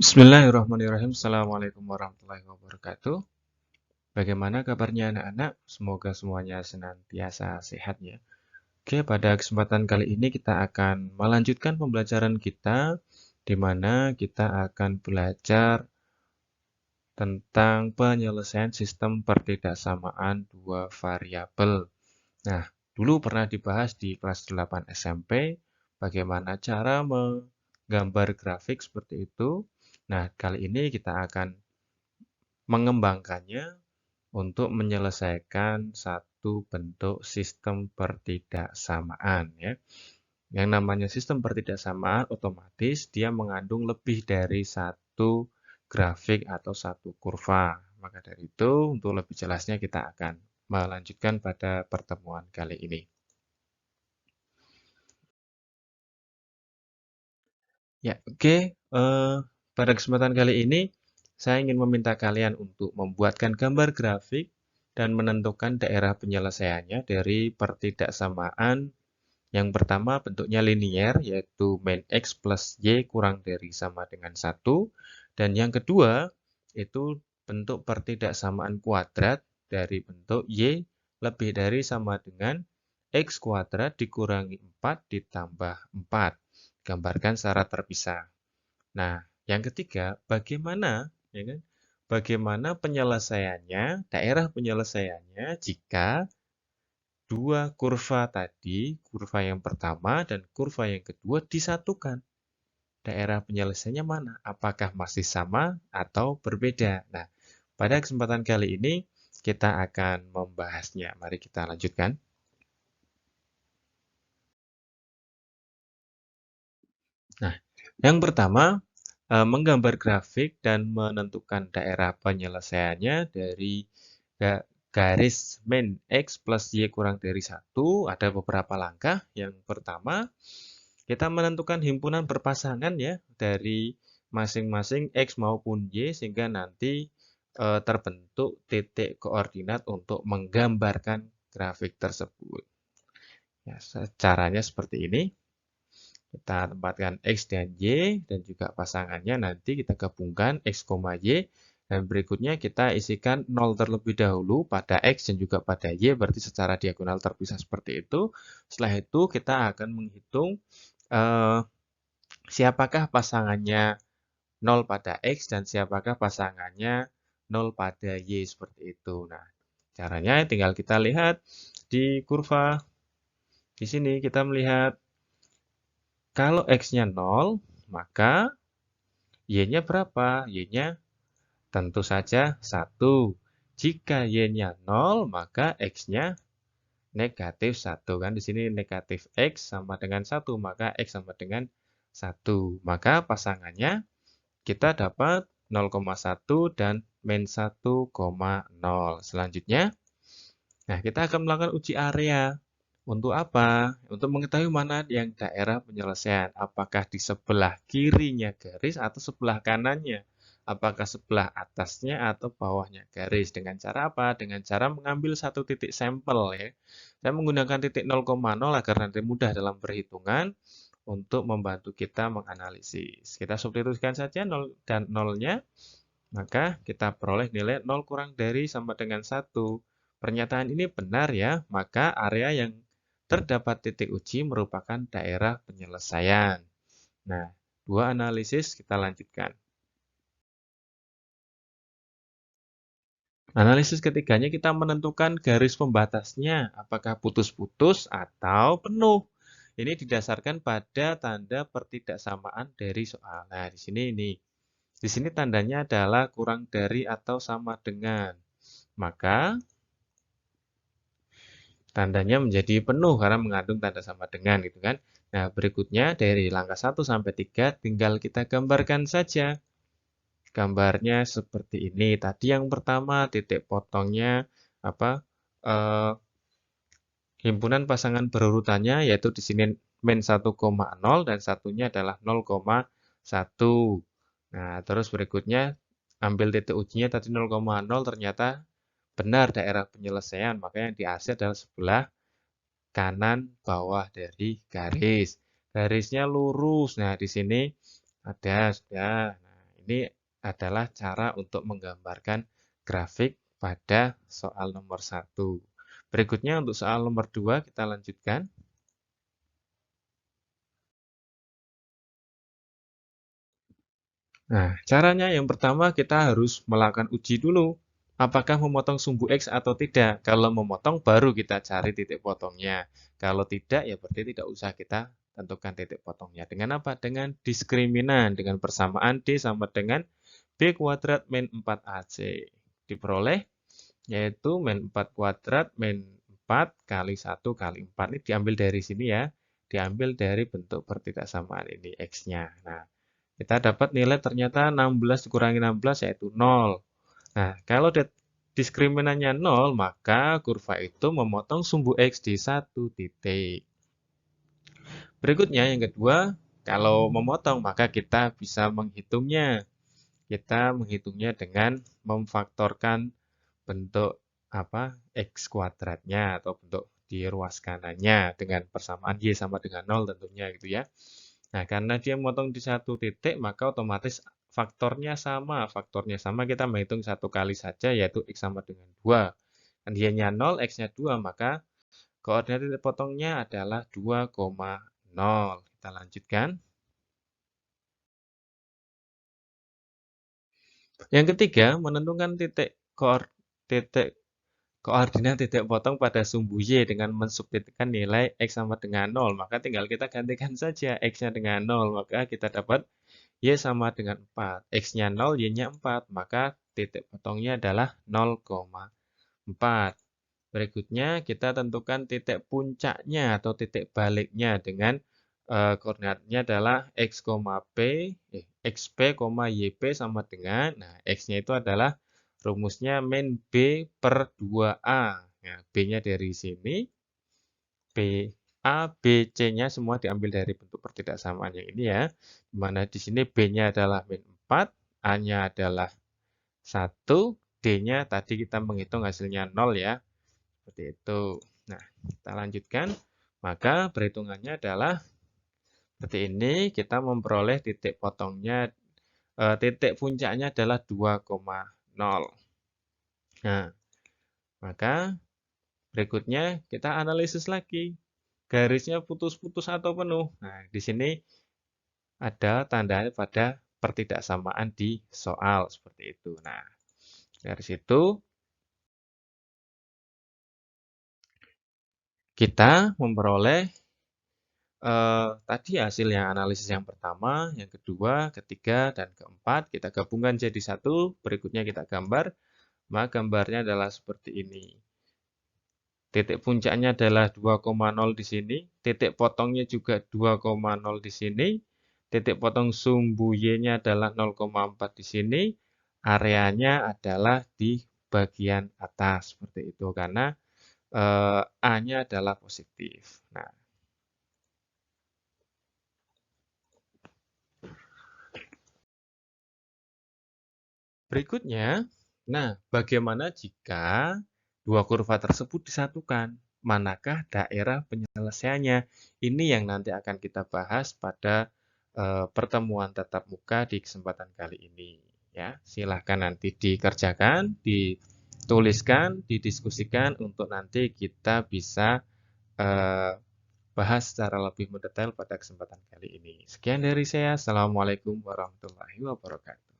Bismillahirrahmanirrahim. Assalamualaikum warahmatullahi wabarakatuh. Bagaimana kabarnya anak-anak? Semoga semuanya senantiasa sehat ya. Oke, pada kesempatan kali ini kita akan melanjutkan pembelajaran kita, di mana kita akan belajar tentang penyelesaian sistem pertidaksamaan dua variabel. Nah, dulu pernah dibahas di kelas 8 SMP, bagaimana cara menggambar grafik seperti itu. Nah, kali ini kita akan mengembangkannya untuk menyelesaikan satu bentuk sistem pertidaksamaan ya. Yang namanya sistem pertidaksamaan otomatis dia mengandung lebih dari satu grafik atau satu kurva. Maka dari itu, untuk lebih jelasnya kita akan melanjutkan pada pertemuan kali ini. Ya, oke. Pada kesempatan kali ini, saya ingin meminta kalian untuk membuatkan gambar grafik dan menentukan daerah penyelesaiannya dari pertidaksamaan. Yang pertama bentuknya linier, yaitu min X plus Y kurang dari sama dengan 1. Dan yang kedua, itu bentuk pertidaksamaan kuadrat dari bentuk Y lebih dari sama dengan X kuadrat dikurangi 4 ditambah 4. Gambarkan secara terpisah. Nah, yang ketiga, bagaimana ya kan? Bagaimana penyelesaiannya, daerah penyelesaiannya jika dua kurva tadi, kurva yang pertama dan kurva yang kedua disatukan. Daerah penyelesaiannya mana? Apakah masih sama atau berbeda? Nah, pada kesempatan kali ini kita akan membahasnya. Mari kita lanjutkan. Nah, yang pertama, menggambar grafik dan menentukan daerah penyelesaiannya dari garis min X plus Y kurang dari 1. Ada beberapa langkah. Yang pertama, kita menentukan himpunan berpasangan ya dari masing-masing X maupun Y sehingga nanti terbentuk titik koordinat untuk menggambarkan grafik tersebut. Ya, caranya seperti ini. Kita tempatkan X dan Y dan juga pasangannya nanti kita gabungkan X, Y dan berikutnya kita isikan 0 terlebih dahulu pada X dan juga pada Y berarti secara diagonal terpisah seperti itu. Setelah itu kita akan menghitung eh, siapakah pasangannya 0 pada X dan siapakah pasangannya 0 pada Y seperti itu. Nah, caranya tinggal kita lihat di kurva. Di sini kita melihat kalau X-nya 0, maka Y-nya berapa? Y-nya tentu saja 1. Jika Y-nya 0, maka X-nya negatif 1. Kan di sini negatif X sama dengan 1, maka X sama dengan 1. Maka pasangannya kita dapat 0,1 dan min 1,0. Selanjutnya, nah kita akan melakukan uji area. Untuk apa? Untuk mengetahui mana yang daerah penyelesaian. Apakah di sebelah kirinya garis atau sebelah kanannya? Apakah sebelah atasnya atau bawahnya garis? Dengan cara apa? Dengan cara mengambil satu titik sampel ya. Saya menggunakan titik 0,0 agar nanti mudah dalam perhitungan untuk membantu kita menganalisis. Kita substitusikan saja 0 dan 0-nya, maka kita peroleh nilai 0 kurang dari sama dengan 1. Pernyataan ini benar ya, maka area yang terdapat titik uji merupakan daerah penyelesaian. Nah, dua analisis kita lanjutkan. Analisis ketiganya kita menentukan garis pembatasnya, apakah putus-putus atau penuh. Ini didasarkan pada tanda pertidaksamaan dari soal. Nah, di sini ini. Di sini tandanya adalah kurang dari atau sama dengan. Maka tandanya menjadi penuh karena mengandung tanda sama dengan gitu kan. Nah, berikutnya dari langkah 1 sampai 3 tinggal kita gambarkan saja. Gambarnya seperti ini. Tadi yang pertama titik potongnya apa? Eh, himpunan pasangan berurutannya yaitu di sini min 1,0 dan satunya adalah 0,1. Nah, terus berikutnya ambil titik ujinya tadi 0,0 ternyata benar daerah penyelesaian, maka yang di AC adalah sebelah kanan bawah dari garis. Garisnya lurus. Nah, di sini ada sudah. Nah, ini adalah cara untuk menggambarkan grafik pada soal nomor 1. Berikutnya untuk soal nomor 2 kita lanjutkan. Nah, caranya yang pertama kita harus melakukan uji dulu. Apakah memotong sumbu X atau tidak? Kalau memotong baru kita cari titik potongnya. Kalau tidak ya berarti tidak usah kita tentukan titik potongnya. Dengan apa? Dengan diskriminan, dengan persamaan D sama dengan B kuadrat min 4AC. Diperoleh yaitu min 4 kuadrat min 4 kali 1 kali 4. Ini diambil dari sini ya. Diambil dari bentuk pertidaksamaan ini X-nya. Nah, kita dapat nilai ternyata 16 dikurangi 16 yaitu 0. Nah, kalau diskriminannya 0, maka kurva itu memotong sumbu X di satu titik. Berikutnya yang kedua, kalau memotong maka kita bisa menghitungnya. Kita menghitungnya dengan memfaktorkan bentuk X kuadratnya atau bentuk di ruas kanannya dengan persamaan Y sama dengan 0 tentunya gitu ya. Nah, karena dia memotong di satu titik, maka otomatis faktornya sama. Faktornya sama, kita menghitung satu kali saja, yaitu X sama dengan 2. Dan Y-nya 0, X-nya 2, maka koordinat titik potongnya adalah 2,0. Kita lanjutkan. Yang ketiga, menentukan titik koordinat titik potong pada sumbu Y dengan mensubstitusikan nilai X sama dengan 0. Maka tinggal kita gantikan saja X-nya dengan 0. Maka kita dapat Y sama dengan 4. X-nya 0, Y-nya 4. Maka titik potongnya adalah 0,4. Berikutnya kita tentukan titik puncaknya atau titik baliknya dengan koordinatnya adalah XP, YP sama dengan, nah X-nya itu adalah rumusnya min B per 2A. Nah, B-nya dari sini, B, A, B, C-nya semua diambil dari bentuk pertidaksamaan yang ini ya. Dimana di sini B-nya adalah min 4, A-nya adalah 1, D-nya tadi kita menghitung hasilnya 0 ya. Seperti itu. Nah, kita lanjutkan. Maka perhitungannya adalah seperti ini. Kita memperoleh titik potongnya, titik puncaknya adalah 2,0. Nah, maka berikutnya kita analisis lagi. Garisnya putus-putus atau penuh. Nah, di sini ada tanda pada pertidaksamaan di soal seperti itu. Nah, dari situ kita memperoleh tadi hasil yang analisis yang pertama, yang kedua, ketiga, dan keempat. Kita gabungkan jadi satu. Berikutnya kita gambar. Maka gambarnya adalah seperti ini. Titik puncaknya adalah 2,0 di sini. Titik potongnya juga 2,0 di sini. Titik potong sumbu Y-nya adalah 0,4 di sini. Areanya adalah di bagian atas. Seperti itu. Karena A-nya adalah positif. Nah, berikutnya, nah bagaimana jika dua kurva tersebut disatukan? Manakah daerah penyelesaiannya? Ini yang nanti akan kita bahas pada pertemuan tatap muka di kesempatan kali ini. Ya, silahkan nanti dikerjakan, dituliskan, didiskusikan untuk nanti kita bisa bahas secara lebih mendetail pada kesempatan kali ini. Sekian dari saya. Assalamualaikum warahmatullahi wabarakatuh.